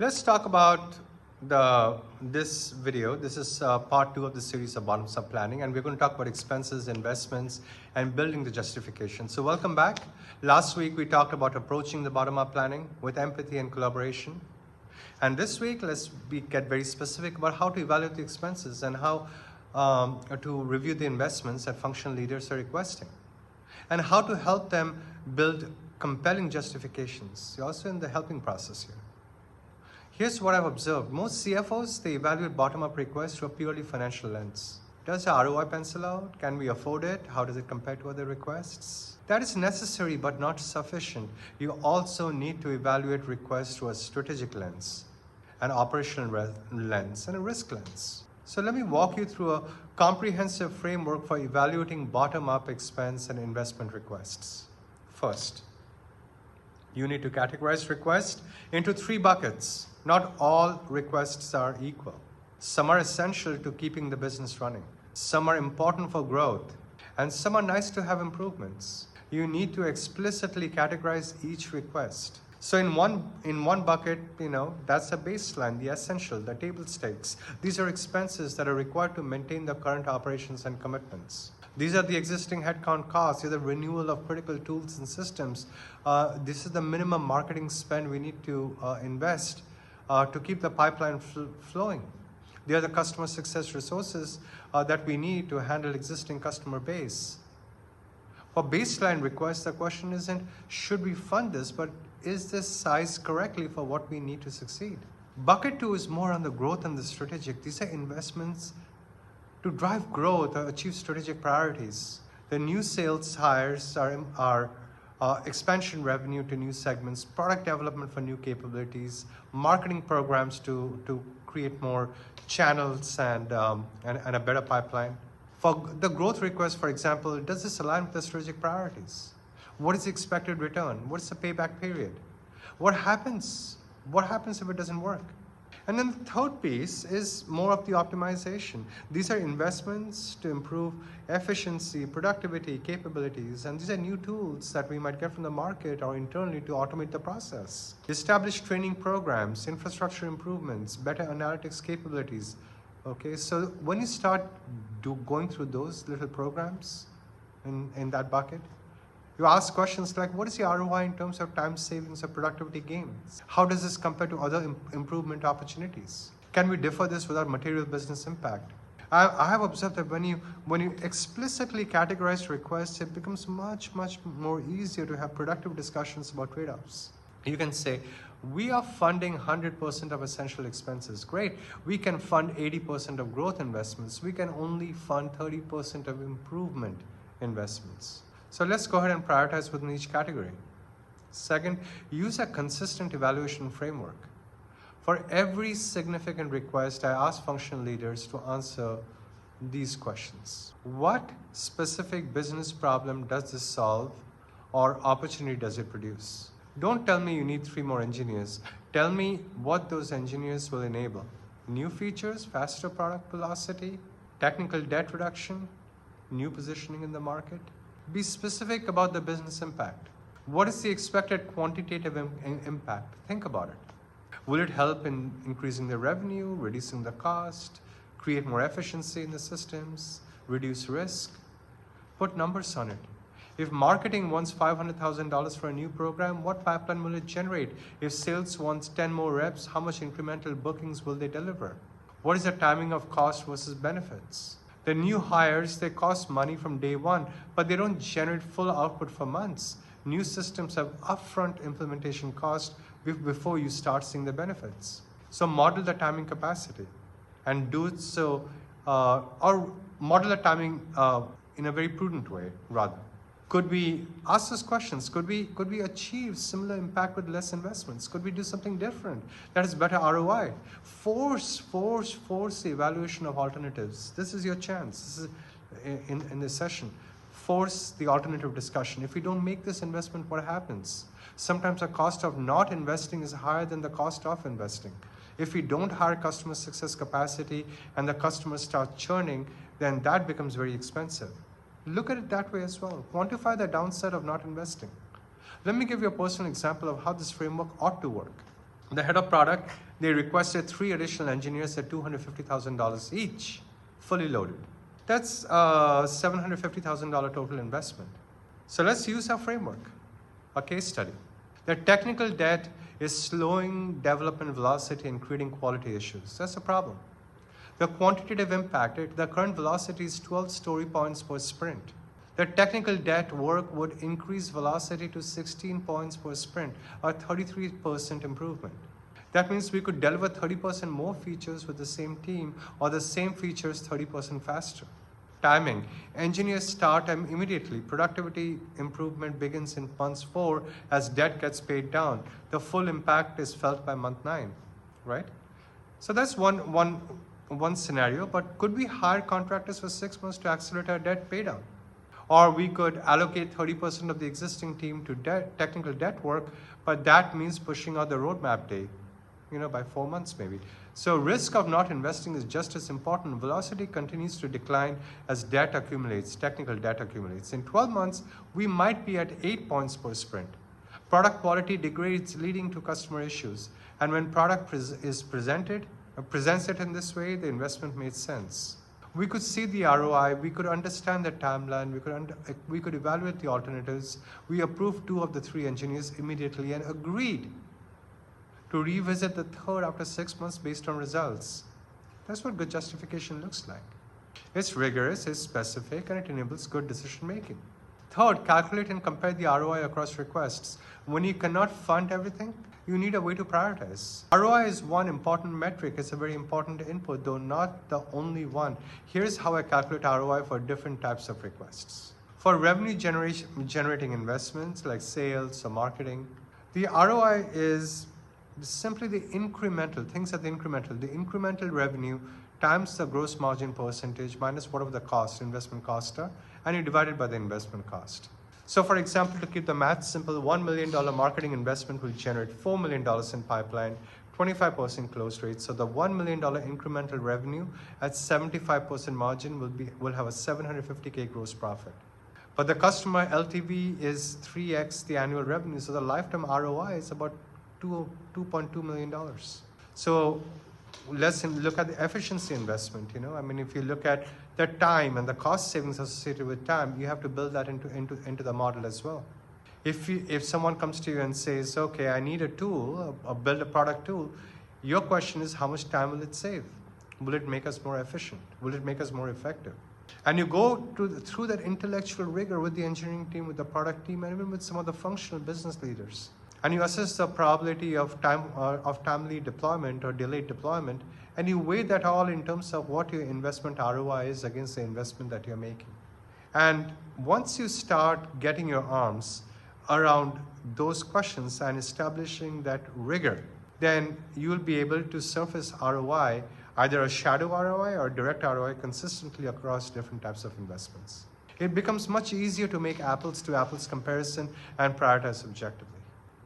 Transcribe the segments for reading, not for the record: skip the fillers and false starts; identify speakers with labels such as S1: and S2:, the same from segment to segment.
S1: Let's talk about this video. This is part 2 of the series of bottoms-up planning, and we're going to talk about expenses, investments, and building the justification. So welcome back. Last week we talked about approaching the bottom-up planning with empathy and collaboration. And this week get very specific about how to evaluate the expenses and how to review the investments that functional leaders are requesting, and how to help them build compelling justifications. You're also in the helping process here. Here's what I've observed. Most CFOs, they evaluate bottom-up requests through a purely financial lens. Does the ROI pencil out? Can we afford it? How does it compare to other requests? That is necessary but not sufficient. You also need to evaluate requests through a strategic lens, an operational lens, and a risk lens. So let me walk you through a comprehensive framework for evaluating bottom-up expense and investment requests. First, you need to categorize requests into 3 buckets. Not all requests are equal. Some are essential to keeping the business running. Some are important for growth. And some are nice to have improvements. You need to explicitly categorize each request. So in one bucket, that's a baseline, the essential, the table stakes. These are expenses that are required to maintain the current operations and commitments. These are the existing headcount costs. These are the renewal of critical tools and systems. This is the minimum marketing spend we need to invest to keep the pipeline flowing. They are the customer success resources that we need to handle existing customer base. For baseline requests, the question isn't, should we fund this, but is this sized correctly for what we need to succeed? Bucket 2 is more on the growth and the strategic. These are investments to drive growth or achieve strategic priorities. The new sales hires are expansion revenue to new segments, product development for new capabilities, marketing programs to create more channels and a better pipeline. For the growth request, for example, does this align with the strategic priorities? What is the expected return? What is the payback period? What happens if it doesn't work? And then the third piece is more of the optimization. These are investments to improve efficiency, productivity, capabilities, and these are new tools that we might get from the market or internally to automate the process. Establish training programs, infrastructure improvements, better analytics capabilities. Okay, so when you start going through those little programs in that bucket, you ask questions like, what is the ROI in terms of time savings or productivity gains? How does this compare to other improvement opportunities? Can we defer this without material business impact? I have observed that when you explicitly categorize requests, it becomes much more easier to have productive discussions about trade-offs. You can say, we are funding 100% of essential expenses. Great. We can fund 80% of growth investments. We can only fund 30% of improvement investments. So let's go ahead and prioritize within each category. Second, use a consistent evaluation framework. For every significant request, I ask functional leaders to answer these questions. What specific business problem does this solve, or opportunity does it produce? Don't tell me you need 3 more engineers. Tell me what those engineers will enable. New features, faster product velocity, technical debt reduction, new positioning in the market. Be specific about the business impact. What is the expected quantitative impact? Think about it. Will it help in increasing the revenue, reducing the cost, create more efficiency in the systems, reduce risk? Put numbers on it. If marketing wants $500,000 for a new program, what pipeline will it generate? If sales wants 10 more reps, how much incremental bookings will they deliver? What is the timing of cost versus benefits? The new hires, they cost money from day one, but they don't generate full output for months. New systems have upfront implementation cost before you start seeing the benefits. So model the timing capacity and do it so, or model the timing in a very prudent way, rather. Could we ask those questions? Could we achieve similar impact with less investments? Could we do something different that has better ROI? Force the evaluation of alternatives. This is your chance. This is in this session. Force the alternative discussion. If we don't make this investment, what happens? Sometimes the cost of not investing is higher than the cost of investing. If we don't hire customer success capacity and the customers start churning, then that becomes very expensive. Look at it that way as well. Quantify the downside of not investing. Let me give you a personal example of how this framework ought to work. The head of product, they requested 3 additional engineers at $250,000 each, fully loaded. That's a $750,000 total investment. So let's use our framework, a case study. The technical debt is slowing development velocity and creating quality issues. That's a problem. The quantitative impact, the current velocity is 12 story points per sprint. The technical debt work would increase velocity to 16 points per sprint, a 33% improvement. That means we could deliver 30% more features with the same team, or the same features 30% faster. Timing. Engineers start immediately. Productivity improvement begins in month 4 as debt gets paid down. The full impact is felt by month 9, right? So that's one scenario, but could we hire contractors for 6 months to accelerate our debt pay down? Or we could allocate 30% of the existing team to technical debt work, but that means pushing out the roadmap day, by 4 months maybe. So risk of not investing is just as important. Velocity continues to decline as debt accumulates, technical debt accumulates. In 12 months, we might be at 8 points per sprint. Product quality degrades, leading to customer issues. And when product presents it in this way, the investment made sense. We could see the ROI, we could understand the timeline, we could evaluate the alternatives. We approved 2 of the 3 engineers immediately and agreed to revisit the 3rd after 6 months based on results. That's what good justification looks like. It's rigorous, it's specific, and it enables good decision making. 3rd, calculate and compare the ROI across requests. When you cannot fund everything, you need a way to prioritize. ROI is one important metric. It's a very important input, though not the only one. Here's how I calculate ROI for different types of requests. For revenue generating investments like sales or marketing, the ROI is simply the incremental, things at the incremental revenue times the gross margin percentage minus whatever the investment cost are, and you divide it by the investment cost. So for example, to keep the math simple, $1 million marketing investment will generate $4 million in pipeline, 25% close rate. So the $1 million incremental revenue at 75% margin will have a $750K gross profit. But the customer LTV is 3x the annual revenue, so the lifetime ROI is about $2.2 million. So let's look at the efficiency investment. If you look at the time and the cost savings associated with time, you have to build that into the model as well. If someone comes to you and says, okay, I need a tool, build a product tool, your question is, how much time will it save? Will it make us more efficient? Will it make us more effective? And you go through that intellectual rigor with the engineering team, with the product team, and even with some of the functional business leaders. And you assess the probability of timely deployment or delayed deployment, and you weigh that all in terms of what your investment ROI is against the investment that you're making. And once you start getting your arms around those questions and establishing that rigor, then you will be able to surface ROI, either a shadow ROI or direct ROI, consistently across different types of investments. It becomes much easier to make apples to apples comparison and prioritize objectively.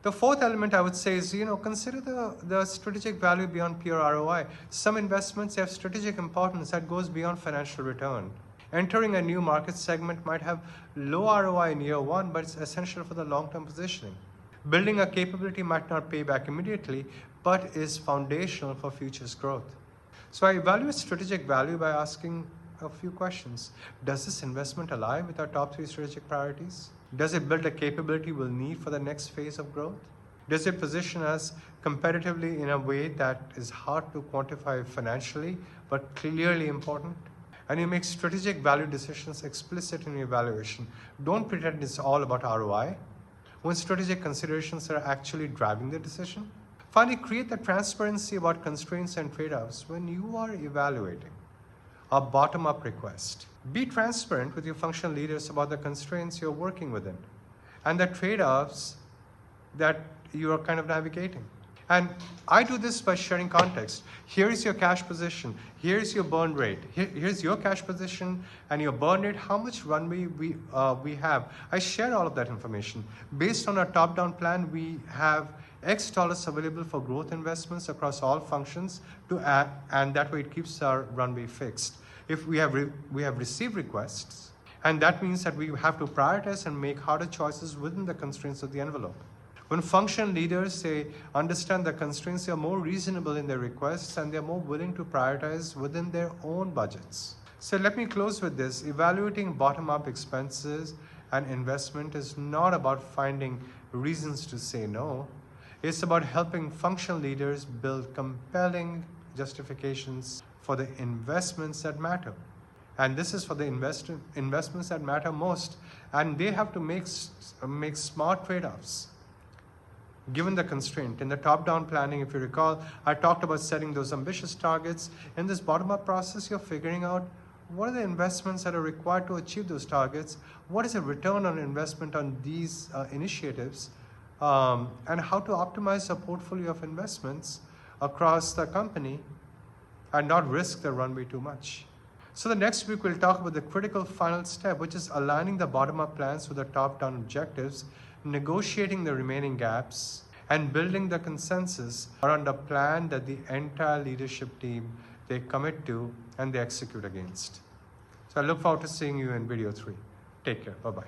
S1: The 4th element I would say is, consider the strategic value beyond pure ROI. Some investments have strategic importance that goes beyond financial return. Entering a new market segment might have low ROI in year 1, but it's essential for the long-term positioning. Building a capability might not pay back immediately, but is foundational for future's growth. So I evaluate strategic value by asking a few questions. Does this investment align with our top 3 strategic priorities? Does it build a capability we'll need for the next phase of growth? Does it position us competitively in a way that is hard to quantify financially, but clearly important? And you make strategic value decisions explicit in your evaluation. Don't pretend it's all about ROI, when strategic considerations are actually driving the decision. Finally, create the transparency about constraints and trade-offs when you are evaluating a bottom-up request. Be transparent with your functional leaders about the constraints you're working within and the trade-offs that you are kind of navigating. And I do this by sharing context. Here is your cash position. Here's your burn rate. Here's your cash position and your burn rate, how much runway we have. I share all of that information. Based on our top-down plan, we have X dollars available for growth investments across all functions to add, and that way it keeps our runway fixed. If we have received requests, and that means that we have to prioritize and make harder choices within the constraints of the envelope. When functional leaders, they understand the constraints, they are more reasonable in their requests and they're more willing to prioritize within their own budgets. So let me close with this. Evaluating bottom-up expenses and investment is not about finding reasons to say no. It's about helping functional leaders build compelling justifications for the investments that matter. And this is for the investments that matter most. And they have to make smart trade-offs. Given the constraint, in the top-down planning, if you recall, I talked about setting those ambitious targets. In this bottom-up process, you're figuring out what are the investments that are required to achieve those targets, what is the return on investment on these initiatives, and how to optimize a portfolio of investments across the company and not risk the runway too much. So the next week, we'll talk about the critical final step, which is aligning the bottom-up plans with the top-down objectives, negotiating the remaining gaps, and building the consensus around a plan that the entire leadership team, they commit to and they execute against. So I look forward to seeing you in video 3. Take care. Bye-bye.